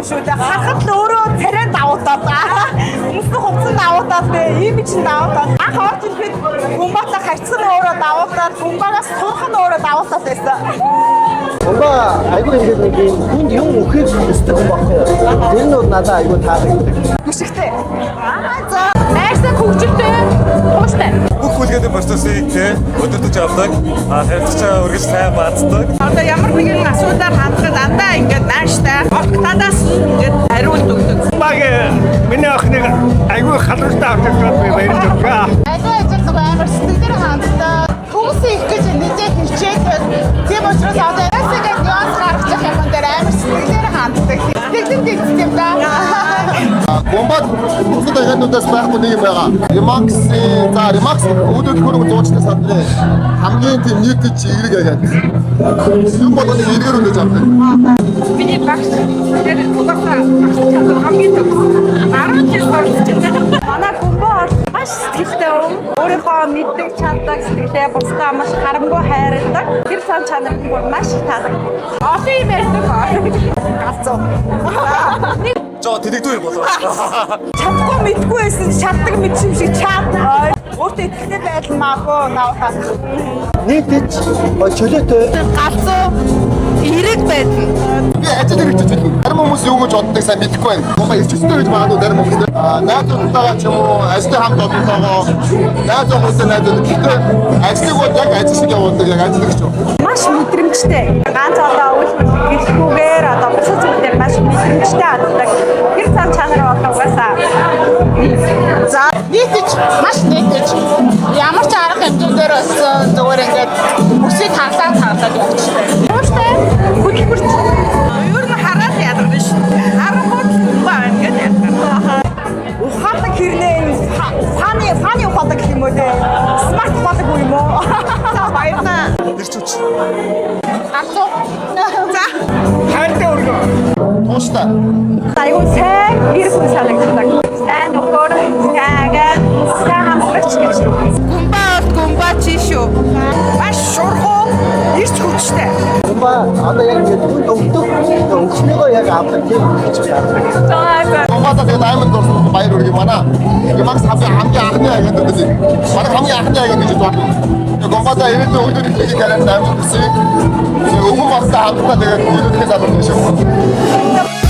шүү дээ. Харахад л өөрөө царай давуудаад. Өмнөд хувцас давуудаад бэ. Имиж нь давуудаад. Анх орж ирэхэд гумбаатаа харьцсан өөрөө давуудаад, гумбагаас сурах нь өөрөө давуудаад байсан. Гумба айгүй ингэж нэг юм хүнд юм өгөх хэрэгтэй юм байна. Тэр нь надад айгүй таалагддаг. Гүшигтэй. За найрсаг хөгжилтэй. Тууштай. Бүх хүлгээдэг процессыг өдөртөж авдаг. Харилцаа үргэлж сайн баацдаг. Одоо ямар нэгэн асуудал хандгад андаа ингээд нааштай. Октадаас ингээд хариулт өгдөг. Баг миний охиныг айгүй халууртай авдаг би баярлаж байна. Аливаа ажилтг амар сэтгэлээр ханддаг. Хүмүүс их гэж ନିଜээ хичээд тийм учраас одоо ясагаад нюанс гаргаж байгаа юм дээр амар сэтгэлээр ханддаг. Сэтгэлд юм да. Гомбат бусад агентуудаас байхгүй нэг юм байгаа. Ремакс өөдөө хөрөнгө зуучтай сандраа хамгийн тийм нийтж эерэг агент. Юм бол нэг эергээр үлээж авдаг. Миний багш тэр угаасаа хамгийн төв 10 жил болчихсон. Манай гомбо маш сэтгэлтэй юм. Өөрийнхөө мэддэг чаддаг сэтгэлээ бусдаа маш харамгүй хайрладаг. Тэр сан чанар нь маш их таалагдав. Олон юм ярьдаг. Галзуу. Жоо тэлэгдүү юм болоо. Чадахгүй мэдгүй байсан чаддаг мэдсэн юм шиг чад. Өөртөө ихтэй байдал maaгүй наавтаа. Нийтж чөлөөтэй Галзуу эрэг байдаг. Би ажил хэрэгч байна. Зарим хүмүүс юу гэж боддог сайн мэдэхгүй байна. Гомба ирчтэй гэж магадгүй зарим хүмүүс. Найзуудтайгаа ч юм уу ажлын хамт олонтойгоо найзуудтай найзууд гэхдээ ажлыг бол яг ажил шиг явуулдаг яг ажиллагч юу. Маш мэдрэмжтэй. Ганц одоо үйлчлэл гэлгүүгээр одоо бусад зүйлээр маш мэдрэмжтэй аддаг. Тэр цан чанар бол угаасаа. За нийтж маш нийтж ямар ч арга хэмжээгээр бас зүгээр ингээд бүсийг хаглаад явчихдаг. Тууштай хөдөлмөрч. Ер нь хараад ядарна шүү. Харангууд баа ингээд ядарна. Ухаалаг хэрнээ фаны ухаалаг гэх юм уу те. Смарт ухаалаг юм уу? За баярлалаа. Ирч үуч. Галзуу. За Хайртай өргөө. Тууштай. айгуу сайн гэр бүл санагддаг. Сайн нөхөр, сайн хамтлагч гэж. Гумба чи шүү. Маш шургуу, ирч хүчтэй. гумба одоо яг ингэ хүнд өгдөг өгснөөгөө яг авдаг тийм гэж байна. Гомбата тэгээд аймаг дурсан баяр үрг юм байна. Ремакс хамгийн анхны агент гэдэг. Манай хамгийн анхны агент гэж боддог. Гомбата ирээд өдөр ихийг гараад аймаг төсөө. Өмнө нь хамтдаа тэгээд үйлдэх залуу биш үү?